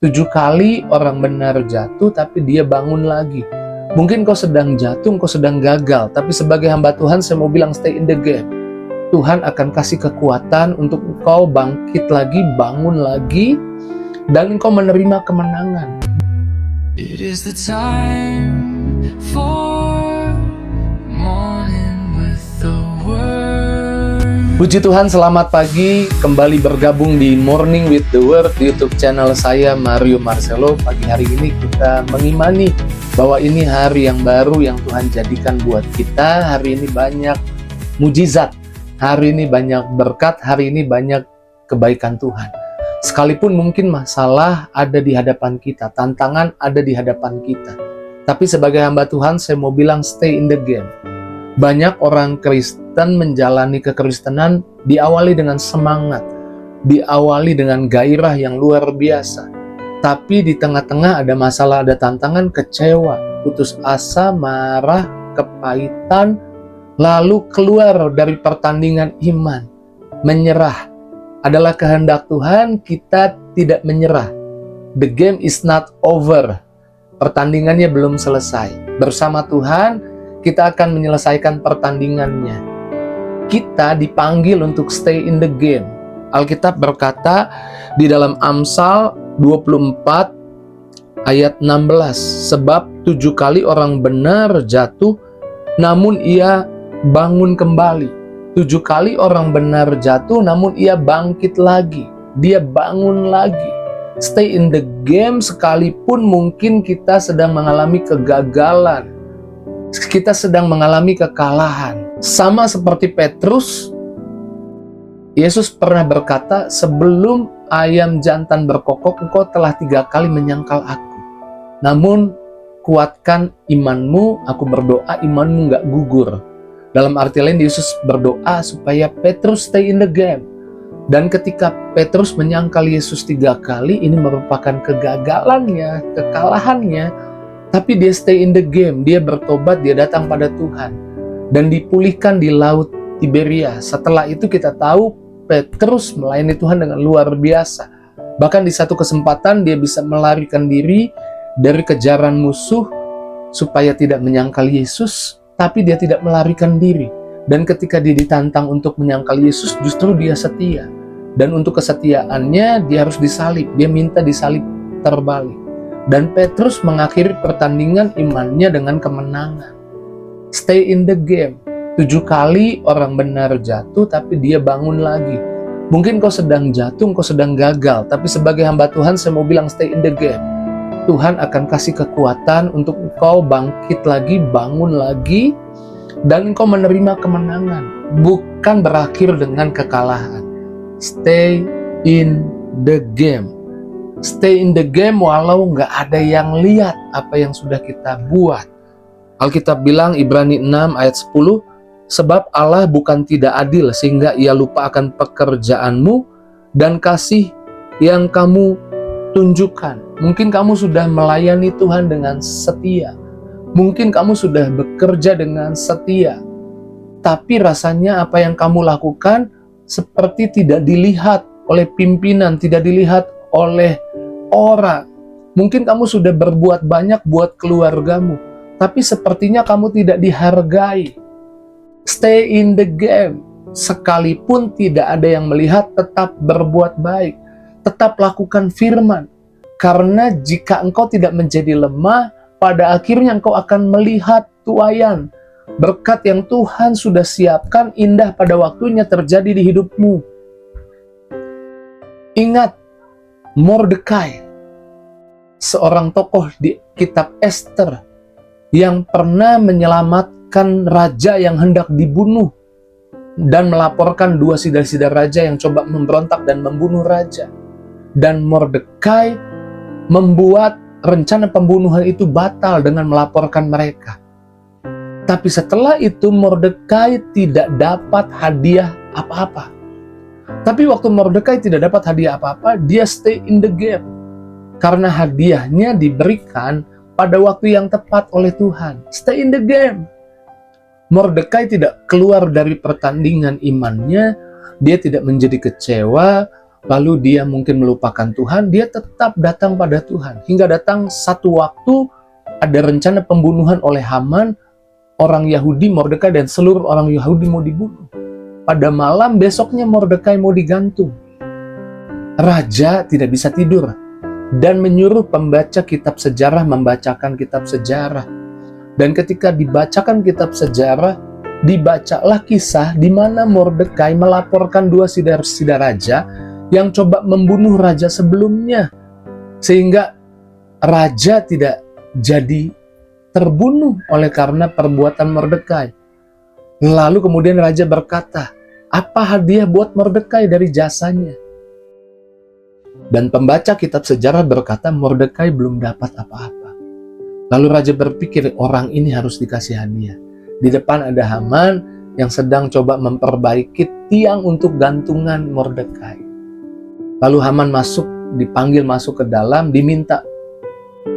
7 kali orang benar jatuh, tapi dia bangun lagi. Mungkin kau sedang jatuh, kau sedang gagal, tapi sebagai hamba Tuhan, saya mau bilang stay in the game. Tuhan akan kasih kekuatan untuk engkau bangkit lagi, bangun lagi, dan engkau menerima kemenangan. It is the time for morning with the word. Puji Tuhan, selamat pagi. Kembali bergabung di Morning with the Word di YouTube channel saya, Mario Marcelo. Pagi hari ini kita mengimani bahwa ini hari yang baru yang Tuhan jadikan buat kita. Hari ini banyak mujizat, hari ini banyak berkat, hari ini banyak kebaikan Tuhan. Sekalipun mungkin masalah ada di hadapan kita, tantangan ada di hadapan kita, tapi sebagai hamba Tuhan, saya mau bilang stay in the game. Banyak orang Kristen menjalani kekristenan diawali dengan semangat, diawali dengan gairah yang luar biasa. Tapi di tengah-tengah ada masalah, ada tantangan, kecewa, putus asa, marah, kepahitan, lalu keluar dari pertandingan iman, menyerah. Adalah kehendak Tuhan, kita tidak menyerah. The game is not over. Pertandingannya belum selesai. Bersama Tuhan, kita akan menyelesaikan pertandingannya. Kita dipanggil untuk stay in the game. Alkitab berkata di dalam Amsal 24 ayat 16, sebab 7 kali orang benar jatuh, namun ia bangun kembali. 7 kali orang benar jatuh, namun ia bangkit lagi. Dia bangun lagi. Stay in the game sekalipun mungkin kita sedang mengalami kegagalan. Kita sedang mengalami kekalahan. Sama seperti Petrus, Yesus pernah berkata, sebelum ayam jantan berkokok, engkau telah 3 kali menyangkal aku. Namun, kuatkan imanmu, aku berdoa imanmu gak gugur. Dalam arti lain, Yesus berdoa supaya Petrus stay in the game. Dan ketika Petrus menyangkal Yesus 3 kali, ini merupakan kegagalannya, kekalahannya. Tapi dia stay in the game, dia bertobat, dia datang pada Tuhan. Dan dipulihkan di Laut Tiberia. Setelah itu kita tahu Petrus melayani Tuhan dengan luar biasa. Bahkan di satu kesempatan dia bisa melarikan diri dari kejaran musuh supaya tidak menyangkal Yesus. Tapi dia tidak melarikan diri. Dan ketika dia ditantang untuk menyangkal Yesus, justru dia setia. Dan untuk kesetiaannya, dia harus disalib. Dia minta disalib terbalik. Dan Petrus mengakhiri pertandingan imannya dengan kemenangan. Stay in the game. 7 kali orang benar jatuh, tapi dia bangun lagi. Mungkin kau sedang jatuh, kau sedang gagal. Tapi sebagai hamba Tuhan, saya mau bilang stay in the game. Tuhan akan kasih kekuatan untuk engkau bangkit lagi, bangun lagi, dan engkau menerima kemenangan. Bukan berakhir dengan kekalahan. Stay in the game. Stay in the game walau nggak ada yang lihat apa yang sudah kita buat. Alkitab bilang, Ibrani 6 ayat 10, sebab Allah bukan tidak adil sehingga ia lupa akan pekerjaanmu dan kasih yang kamu tunjukkan. Mungkin kamu sudah melayani Tuhan dengan setia. Mungkin kamu sudah bekerja dengan setia. Tapi rasanya apa yang kamu lakukan seperti tidak dilihat oleh pimpinan, tidak dilihat oleh orang. Mungkin kamu sudah berbuat banyak buat keluargamu, tapi sepertinya kamu tidak dihargai. Stay in the game. Sekalipun tidak ada yang melihat, tetap berbuat baik. Tetap lakukan firman. Karena jika engkau tidak menjadi lemah, pada akhirnya engkau akan melihat tuaian. Berkat yang Tuhan sudah siapkan indah pada waktunya terjadi di hidupmu. Ingat, Mordekai, seorang tokoh di kitab Esther, yang pernah menyelamatkan raja yang hendak dibunuh dan melaporkan 2 sida-sida raja yang coba memberontak dan membunuh raja. Dan Mordekai membuat rencana pembunuhan itu batal dengan melaporkan mereka. Tapi setelah itu Mordekai tidak dapat hadiah apa-apa. Tapi waktu Mordekai tidak dapat hadiah apa-apa, dia stay in the game. Karena hadiahnya diberikan pada waktu yang tepat oleh Tuhan. Stay in the game. Mordekai tidak keluar dari pertandingan imannya, dia tidak menjadi kecewa, lalu dia mungkin melupakan Tuhan, dia tetap datang pada Tuhan. Hingga datang satu waktu ada rencana pembunuhan oleh Haman, orang Yahudi, Mordekai, dan seluruh orang Yahudi mau dibunuh. Pada malam besoknya Mordekai mau digantung. Raja tidak bisa tidur dan menyuruh pembaca kitab sejarah membacakan kitab sejarah. Dan ketika dibacakan kitab sejarah, dibacalah kisah di mana Mordekai melaporkan dua sida raja yang coba membunuh raja sebelumnya. Sehingga raja tidak jadi terbunuh oleh karena perbuatan Mordekai. Lalu kemudian raja berkata, apa hadiah buat Mordekai dari jasanya? Dan pembaca kitab sejarah berkata, Mordekai belum dapat apa-apa. Lalu raja berpikir, orang ini harus dikasih hadiah. Di depan ada Haman yang sedang coba memperbaiki tiang untuk gantungan Mordekai. Lalu Haman dipanggil masuk ke dalam, diminta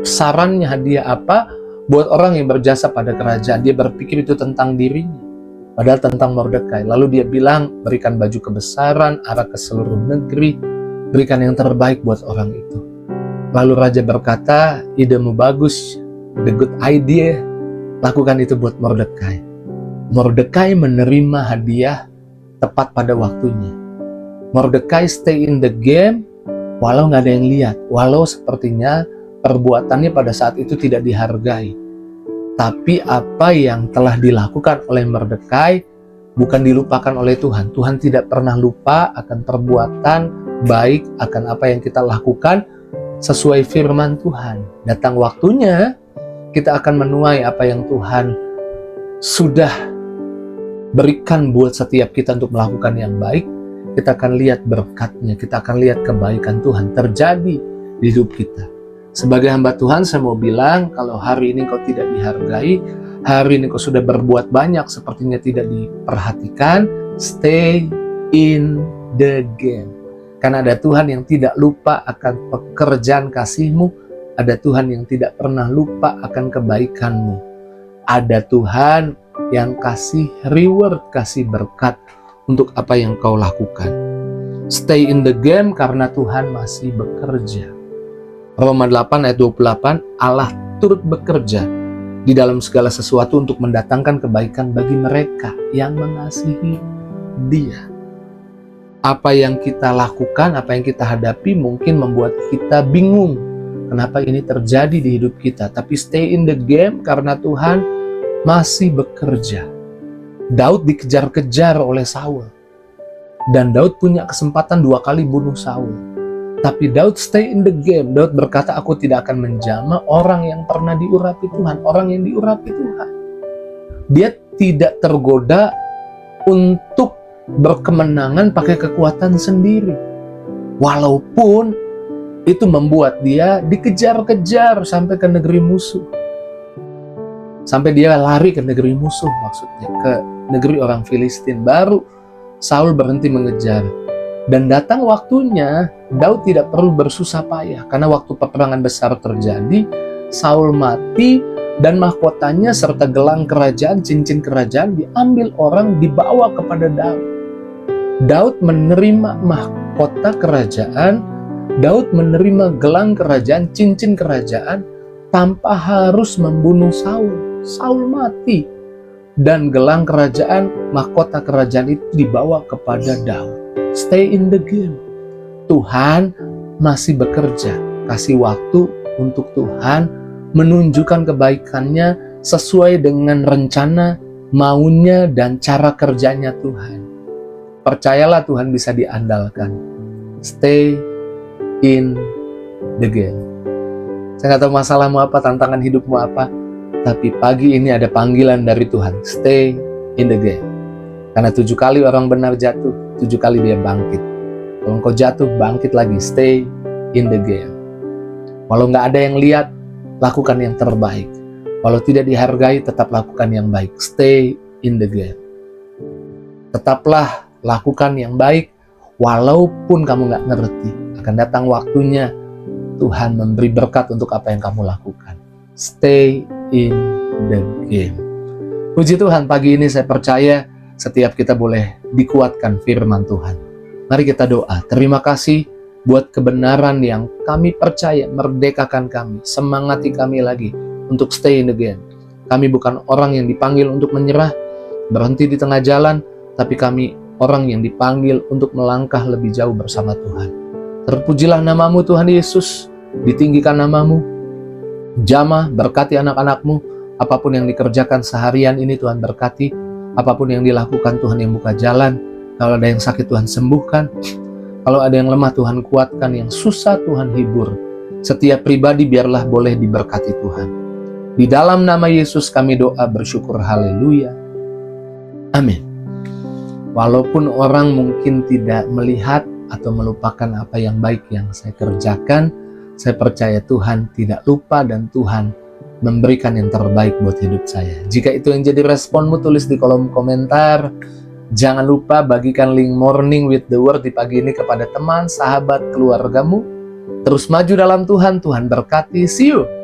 sarannya hadiah apa buat orang yang berjasa pada kerajaan. Dia berpikir itu tentang dirinya, padahal tentang Mordekai. Lalu dia bilang, berikan baju kebesaran, arah ke seluruh negeri, berikan yang terbaik buat orang itu. Lalu raja berkata, idemu bagus, the good idea, lakukan itu buat Mordekai. Mordekai menerima hadiah tepat pada waktunya. Mordekai stay in the game, walau nggak ada yang lihat, walau sepertinya perbuatannya pada saat itu tidak dihargai. Tapi apa yang telah dilakukan oleh Mordekai bukan dilupakan oleh Tuhan. Tuhan tidak pernah lupa akan perbuatan baik, akan apa yang kita lakukan sesuai firman Tuhan. Datang waktunya, kita akan menuai apa yang Tuhan sudah berikan buat setiap kita untuk melakukan yang baik. Kita akan lihat berkatnya, kita akan lihat kebaikan Tuhan terjadi di hidup kita. Sebagai hamba Tuhan, saya mau bilang, kalau hari ini kau tidak dihargai, hari ini kau sudah berbuat banyak, sepertinya tidak diperhatikan, stay in the game. Karena ada Tuhan yang tidak lupa akan pekerjaan kasih-Mu, ada Tuhan yang tidak pernah lupa akan kebaikan-Mu. Ada Tuhan yang kasih reward, kasih berkat untuk apa yang kau lakukan. Stay in the game karena Tuhan masih bekerja. Roma 8 ayat 28, Allah turut bekerja di dalam segala sesuatu untuk mendatangkan kebaikan bagi mereka yang mengasihi Dia. Apa yang kita lakukan, apa yang kita hadapi mungkin membuat kita bingung. Kenapa ini terjadi di hidup kita? Tapi stay in the game karena Tuhan masih bekerja. Daud dikejar-kejar oleh Saul. Dan Daud punya kesempatan 2 kali bunuh Saul. Tapi Daud stay in the game. Daud berkata, aku tidak akan menjamah orang yang pernah diurapi Tuhan. Orang yang diurapi Tuhan. Dia tidak tergoda untuk berkemenangan pakai kekuatan sendiri. Walaupun itu membuat dia dikejar-kejar sampai ke negeri musuh. Sampai dia lari ke negeri musuh, maksudnya ke negeri orang Filistin. Baru Saul berhenti mengejar. Dan datang waktunya, Daud tidak perlu bersusah payah. Karena waktu peperangan besar terjadi, Saul mati, dan mahkotanya serta gelang kerajaan, cincin kerajaan diambil orang, dibawa kepada Daud. Daud menerima mahkota kerajaan, Daud menerima gelang kerajaan, cincin kerajaan, tanpa harus membunuh Saul. Saul mati. Dan gelang kerajaan, mahkota kerajaan itu dibawa kepada Daud. Stay in the game. Tuhan masih bekerja. Kasih waktu untuk Tuhan menunjukkan kebaikannya sesuai dengan rencana, maunya, dan cara kerjanya Tuhan. Percayalah Tuhan bisa diandalkan. Stay in the game. Saya nggak tahu masalahmu apa, tantangan hidupmu apa, tapi pagi ini ada panggilan dari Tuhan. Stay in the game. Karena 7 kali orang benar jatuh, 7 kali dia bangkit. Kalau engkau jatuh, bangkit lagi. Stay in the game. Walau nggak ada yang lihat, lakukan yang terbaik. Walau tidak dihargai, tetap lakukan yang baik. Stay in the game. Tetaplah lakukan yang baik, walaupun kamu nggak ngerti. Akan datang waktunya, Tuhan memberi berkat untuk apa yang kamu lakukan. Stay in the game. Puji Tuhan, pagi ini saya percaya setiap kita boleh dikuatkan firman Tuhan. Mari kita doa. Terima kasih buat kebenaran yang kami percaya, merdekakan kami, semangati kami lagi untuk stay in the game. Kami bukan orang yang dipanggil untuk menyerah, berhenti di tengah jalan, tapi kami orang yang dipanggil untuk melangkah lebih jauh bersama Tuhan. Terpujilah namamu Tuhan Yesus, ditinggikan namamu. Jamah, berkati anak-anakmu, apapun yang dikerjakan seharian ini Tuhan berkati, apapun yang dilakukan Tuhan yang buka jalan, kalau ada yang sakit Tuhan sembuhkan, kalau ada yang lemah Tuhan kuatkan, yang susah Tuhan hibur. Setiap pribadi biarlah boleh diberkati Tuhan. Di dalam nama Yesus kami doa bersyukur, haleluya. Amin. Walaupun orang mungkin tidak melihat atau melupakan apa yang baik yang saya kerjakan, saya percaya Tuhan tidak lupa dan Tuhan memberikan yang terbaik buat hidup saya. Jika itu yang jadi responmu, tulis di kolom komentar. Jangan lupa bagikan link Morning with the Word di pagi ini kepada teman, sahabat, keluargamu. Terus maju dalam Tuhan, Tuhan berkati. See you!